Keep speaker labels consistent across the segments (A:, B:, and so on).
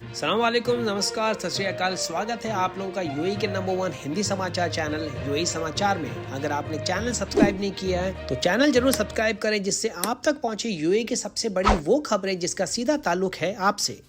A: अस्सलाम वालेकुम, नमस्कार, सत श्री अकाल। स्वागत है आप लोगों का यूएई के नंबर 1 हिंदी समाचार चैनल यूएई समाचार में। अगर आपने चैनल सब्सक्राइब नहीं किया है तो चैनल जरूर सब्सक्राइब करें, जिससे आप तक पहुंचे यूएई की सबसे बड़ी वो खबरें जिसका सीधा ताल्लुक है आपसे।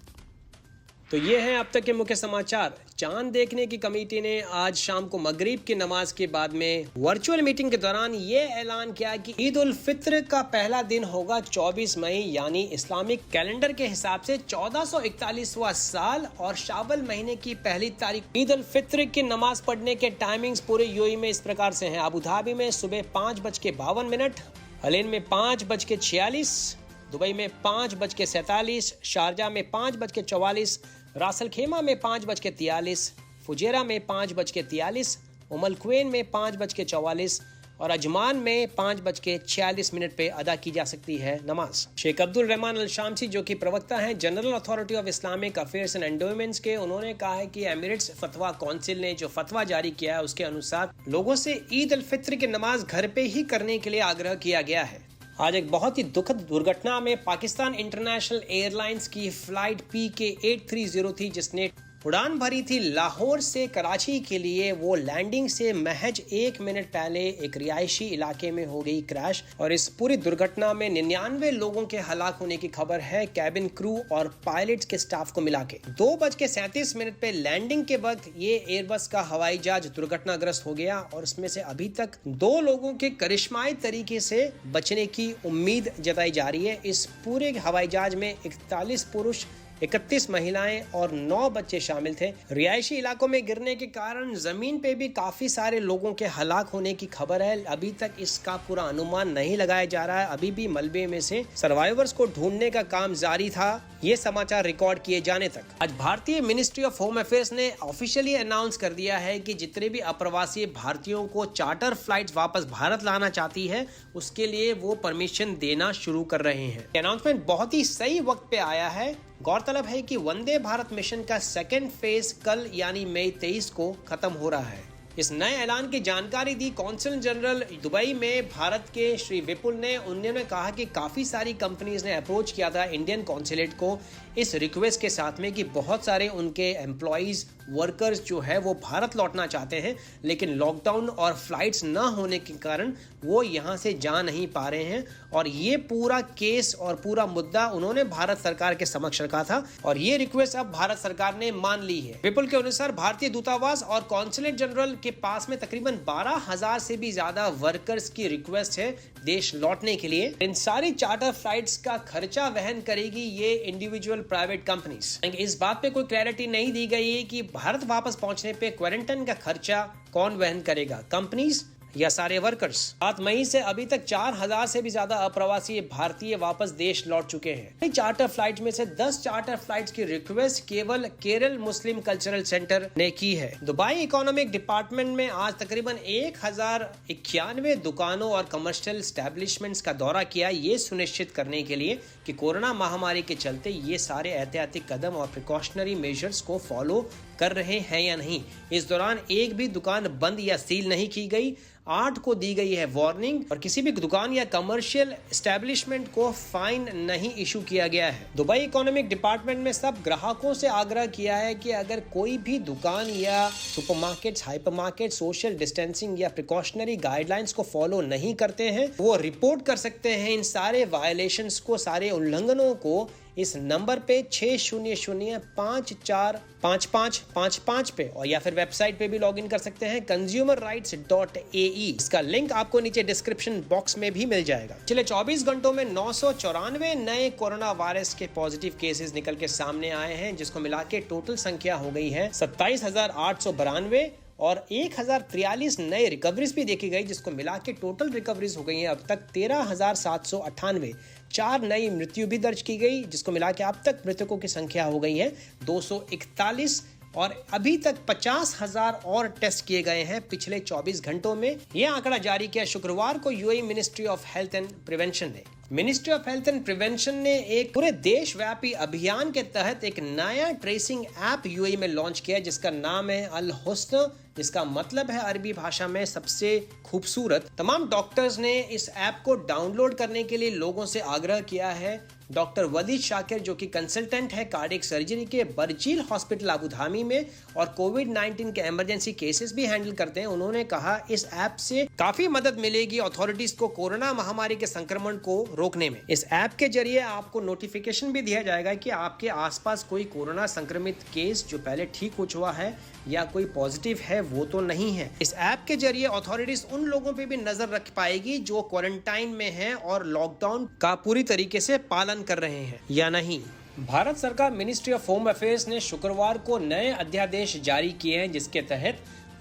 A: तो ये हैं अब तक के मुख्य समाचार। चांद देखने की कमेटी ने आज शाम को मगरिब की नमाज के बाद में वर्चुअल मीटिंग के दौरान ये ऐलान किया कि ईद उल फित्र का पहला दिन होगा 24 मई, यानी इस्लामिक कैलेंडर के हिसाब से 1441वां साल और शावल महीने की पहली तारीख। ईद उल फित्र की नमाज पढ़ने के टाइमिंग्स पूरे यूएई में इस प्रकार से हैं। अबू धाबी में सुबह 5:52, हलेन में 5:46, दुबई में 5:47, शारजा में 5:44, रासल खेमा में 5:43, फुजेरा में 5:43, उमल क्वेन में 5:44 और अजमान में 5:46 पे अदा की जा सकती है नमाज। शेख अब्दुल रहमान अल शामसी, जो कि प्रवक्ता हैं general authority of Islamic affairs and endowments के, उन्होंने कहा है कि एमिरेट्स फतवा काउंसिल ने जो फतवा जारी किया है उसके अनुसार लोगों से ईद उल फित्र की नमाज घर पे ही करने के लिए आग्रह किया गया है। आज एक बहुत ही दुखद दुर्घटना में पाकिस्तान इंटरनेशनल एयरलाइंस की फ्लाइट PK-830 थी, जिसने उड़ान भरी थी लाहौर से कराची के लिए। वो लैंडिंग से महज 1 मिनट पहले एक रिहायशी इलाके में हो गई क्रैश और इस पूरी दुर्घटना में 99 लोगों के हलाक होने की खबर है, कैबिन क्रू और पायलट्स के स्टाफ को मिला के। 2:37 पे लैंडिंग के वक्त ये एयरबस का हवाई जहाज दुर्घटनाग्रस्त हो गया और उसमें से अभी तक 2 लोगों के करिश्माई तरीके से बचने की उम्मीद जताई जा रही है। इस पूरे हवाई जहाज में 41 पुरुष, 31 महिलाएं और 9 बच्चे शामिल थे। रिहायशी इलाकों में गिरने के कारण जमीन पे भी काफी सारे लोगों के हलाक होने की खबर है। अभी तक इसका पूरा अनुमान नहीं लगाया जा रहा है। अभी भी मलबे में से सर्वाइवर्स को ढूंढने का काम जारी था, ये समाचार रिकॉर्ड किए जाने तक। आज भारतीय मिनिस्ट्री ऑफ होम अफेयर्स ने ऑफिशियली अनाउंस कर दिया है कि जितने भी अप्रवासी भारतीयों को चार्टर फ्लाइट्स वापस भारत लाना चाहती है, उसके लिए वो परमिशन देना शुरू कर रहे हैं। अनाउंसमेंट बहुत ही सही वक्त पे आया है। गौरतलब है कि वंदे भारत मिशन का सेकेंड फेज कल यानी मई 23 को खत्म हो रहा है। इस नए ऐलान की जानकारी दी कौंसल जनरल दुबई में भारत के श्री विपुल ने। उन्होंने कहा कि काफी सारी कंपनीज ने अप्रोच किया था इंडियन कौंसलेट को इस रिक्वेस्ट के साथ में कि बहुत सारे उनके एम्प्लॉइज वर्कर्स जो है वो भारत लौटना चाहते हैं, लेकिन लॉकडाउन और फ्लाइट्स ना होने के कारण वो यहाँ से जा नहीं पा रहे हैं। और ये पूरा केस और पूरा मुद्दा उन्होंने भारत सरकार के समक्ष रखा था और ये रिक्वेस्ट अब भारत सरकार ने मान ली है। विपुल के अनुसार भारतीय दूतावास और कौंसलेट जनरल के पास में तकरीबन 12,000 से भी ज्यादा वर्कर्स की रिक्वेस्ट है देश लौटने के लिए। इन सारी चार्टर फ्लाइट्स का खर्चा वहन करेगी ये इंडिविजुअल प्राइवेट कंपनीज। इस बात पे कोई क्लैरिटी नहीं दी गई है कि भारत वापस पहुंचने पे क्वारंटाइन का खर्चा कौन वहन करेगा, कंपनीज या सारे वर्कर्स। 7 मई से अभी तक 4,000 से भी ज्यादा अप्रवासी भारतीय वापस देश लौट चुके हैं। चार्टर फ्लाइट में से 10 चार्टर फ्लाइट्स की रिक्वेस्ट केवल केरल मुस्लिम कल्चरल सेंटर ने की है। दुबई इकोनॉमिक डिपार्टमेंट में आज तकरीबन 1091 दुकानों और कमर्शियल स्टैब्लिशमेंट्स का दौरा किया, ये सुनिश्चित करने के लिए कि कोरोना महामारी के चलते ये सारे एहतियाती कदम और प्रिकॉशनरी मेजर्स को फॉलो कर रहे हैं या नहीं। इस दौरान एक भी दुकान बंद या सील नहीं की गई। 8 को दी गई है वार्निंग और किसी भी दुकान या कमर्शियल एस्टेब्लिशमेंट को फाइन नहीं इशू किया गया है। दुबई इकोनॉमिक डिपार्टमेंट में सब ग्राहकों से आग्रह किया है कि अगर कोई भी दुकान या सुपरमार्केट्स, हाइपरमार्केट सोशल डिस्टेंसिंग या प्रिकॉशनरी गाइडलाइंस को फॉलो नहीं करते हैं, वो रिपोर्ट कर सकते हैं इन सारे वायलेशंस को, सारे उल्लंघनों को इस नंबर पे 600545555 पे और या फिर वेबसाइट पे भी लॉगिन कर सकते हैं consumerrights.ae। इसका लिंक आपको नीचे डिस्क्रिप्शन बॉक्स में भी मिल जाएगा। पिछले 24 घंटों में 994 नए कोरोना वायरस के पॉजिटिव केसेस निकल के सामने आए हैं, जिसको मिला के टोटल संख्या हो गई है 27,892 और 1,043 नए रिकवरीज भी देखी गई, जिसको मिला के टोटल रिकवरीज हो गई हैं अब तक 13,798। 4 नई मृत्यु भी दर्ज की गई, जिसको मिला के अब तक मृतकों की संख्या हो गई है 241 और अभी तक 50,000 और टेस्ट किए गए हैं पिछले 24 घंटों में। यह आंकड़ा जारी किया शुक्रवार को UAE ministry of health and prevention ने। Ministry of health and prevention ने एक पूरे देशव्यापी अभियान के तहत एक नया ट्रेसिंग ऐप यूएई में लॉन्च किया, जिसका नाम है अल हुस्न, जिसका मतलब है अरबी भाषा में सबसे खूबसूरत। तमाम डॉक्टर्स ने इस ऐप को डाउनलोड करने के लिए लोगों से आग्रह किया है डॉक्टर वदीद शाकिर जो कि कंसल्टेंट है कार्डियक सर्जरी के बरजील हॉस्पिटल अबू धाबी में और कोविड-19 के इमरजेंसी केसेस भी हैंडल करते हैं, उन्होंने कहा इस ऐप से काफी मदद मिलेगी अथॉरिटीज को कोरोना महामारी के संक्रमण को रोकने में। इस ऐप के जरिए आपको नोटिफिकेशन भी दिया जाएगा कि आपके आसपास कोई कोरोना संक्रमित केस जो पहले ठीक हो चुका है या कोई पॉजिटिव है वो तो नहीं है। इस ऐप के जरिए अथॉरिटीज उन लोगों पे भी नजर रख पाएगी जो क्वारंटाइन में हैं और लॉकडाउन का पूरी तरीके से पालन कर रहे हैं या नहीं। भारत सरकार मिनिस्ट्री ऑफ होम अफेयर्स ने शुक्रवार को नए अध्यादेश जारी किए हैं जिसके तहत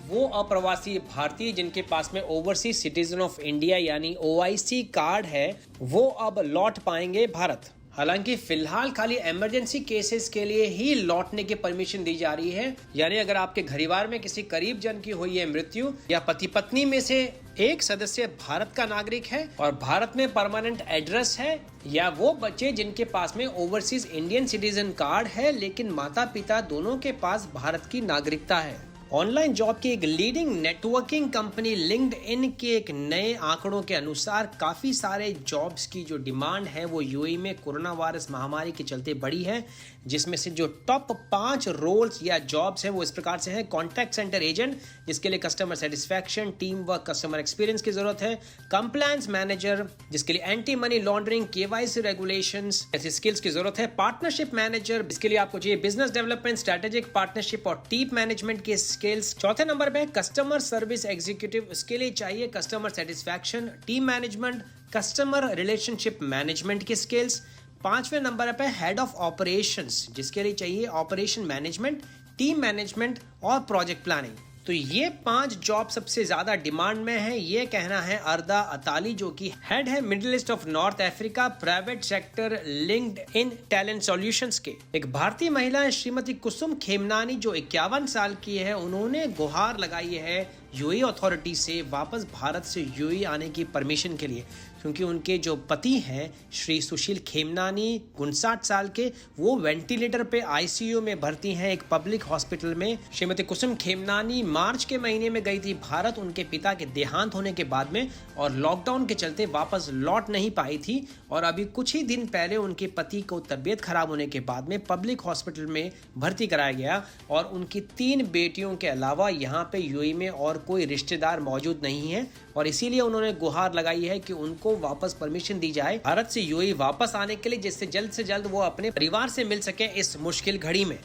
A: वो अप्रवासी भारतीय जिनके पास में ओवरसीज सिटीजन ऑफ इंडिया यानी OIC कार्ड है वो अब लौट पाएंगे भारत। हालांकि फिलहाल खाली इमरजेंसी केसेस के लिए ही लौटने की परमिशन दी जा रही है, यानी अगर आपके परिवार में किसी करीब जन की हुई है मृत्यु या पति पत्नी में से एक सदस्य भारत का नागरिक है और भारत में परमानेंट एड्रेस है, या वो बच्चे जिनके पास में ओवरसीज इंडियन सिटीजन कार्ड है लेकिन माता पिता दोनों के पास भारत की नागरिकता है। ऑनलाइन जॉब की एक लीडिंग नेटवर्किंग कंपनी लिंक्डइन के एक नए आंकड़ों के अनुसार काफी सारे जॉब्स की जो डिमांड है वो यूएई में कोरोना वायरस महामारी के चलते बढ़ी है, जिसमें से जो टॉप 5 रोल्स या जॉब्स हैं वो इस प्रकार से हैं। कॉन्टैक्ट सेंटर एजेंट जिसके लिए customer satisfaction, team work, customer experience की जरूरत है। कंप्लायंस मैनेजर जिसके लिए anti money laundering, KYC regulations ऐसी स्किल्स की जरूरत है। पार्टनरशिप मैनेजर जिसके लिए आपको चाहिए बिजनेस डेवलपमेंट, स्ट्रेटेजिक पार्टनरशिप और टीम मैनेजमेंट के स्किल्स। चौथे नंबर पे कस्टमर सर्विस एग्जीक्यूटिव, इसके लिए चाहिए customer satisfaction, team management, customer relationship management की स्किल्स। पांचवें नंबर पे हेड ऑफ ऑपरेशंस जिसके लिए चाहिए ऑपरेशन मैनेजमेंट, टीम मैनेजमेंट और प्रोजेक्ट प्लानिंग। तो ये 5 जॉब सबसे ज्यादा डिमांड में है, ये कहना है अर्दा अताली जो कि हेड है middle east of north Africa private sector LinkedIn talent solutions के। एक भारतीय महिला है श्रीमती कुसुम खेमनानी जो 51 साल की है, उन्होंने गुहार लगाई है यूएई अथॉरिटी से वापस भारत से यूएई आने की परमिशन के लिए, क्योंकि उनके जो पति हैं श्री सुशील खेमनानी 59 साल के, वो वेंटिलेटर पे ICU में भर्ती हैं एक पब्लिक हॉस्पिटल में। श्रीमती कुसुम खेमनानी मार्च के महीने में गई थी भारत उनके पिता के देहांत होने के बाद में और लॉकडाउन के चलते वापस लौट नहीं पाई थी और अभी कुछ ही दिन पहले उनके पति को तबीयत खराब होने के बाद में पब्लिक हॉस्पिटल में भर्ती कराया गया और उनकी 3 बेटियों के अलावा यहाँ पे यूएई में और कोई रिश्तेदार मौजूद नहीं है और इसीलिए उन्होंने गुहार लगाई है कि उनको वापस परमिशन दी जाए भारत से यूएई वापस आने के लिए, जिससे जल्द से जल्द वो अपने परिवार से मिल सके इस मुश्किल घड़ी में।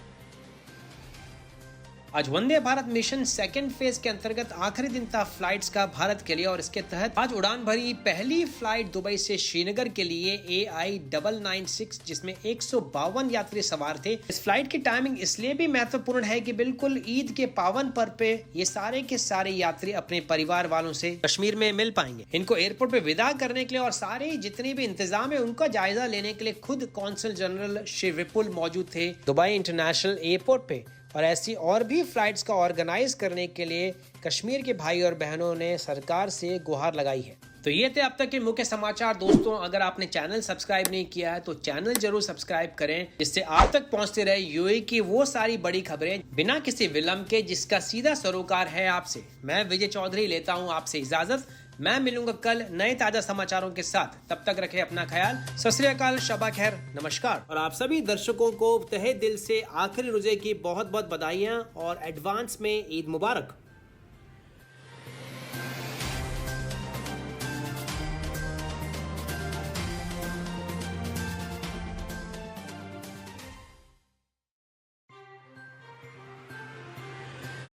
A: आज Vande Bharat mission second phase के अंतर्गत आखिरी दिन था फ्लाइट्स का भारत के लिए और इसके तहत आज उड़ान भरी पहली फ्लाइट दुबई से श्रीनगर के लिए AI996 जिसमें 152 यात्री सवार थे। इस फ्लाइट की टाइमिंग इसलिए भी महत्वपूर्ण है कि बिल्कुल ईद के पावन पर्व पे ये सारे के सारे यात्री अपने परिवार वालों से कश्मीर में मिल पाएंगे। इनको एयरपोर्ट पे विदा करने के लिए और सारे जितने भी इंतजाम है उनका जायजा लेने के लिए खुद कौंसल जनरल श्री विपुल मौजूद थे दुबई इंटरनेशनल एयरपोर्ट पे और ऐसी और भी फ्लाइट्स का ऑर्गेनाइज करने के लिए कश्मीर के भाई और बहनों ने सरकार से गुहार लगाई है। तो ये थे अब तक के मुख्य समाचार। दोस्तों अगर आपने चैनल सब्सक्राइब नहीं किया है तो चैनल जरूर सब्सक्राइब करें जिससे आप तक पहुंचते रहे यूएई की वो सारी बड़ी खबरें बिना किसी विलंब के जिसका सीधा सरोकार है आपसे। मैं विजय चौधरी लेता हूं आपसे इजाजत। मैं मिलूंगा कल नए ताजा समाचारों के साथ, तब तक रखें अपना ख्याल। सत श्री अकाल, शबा खैर, नमस्कार। और आप सभी दर्शकों को तहे दिल से आखिरी रोजे की बहुत बहुत बधाइयां और एडवांस में ईद मुबारक।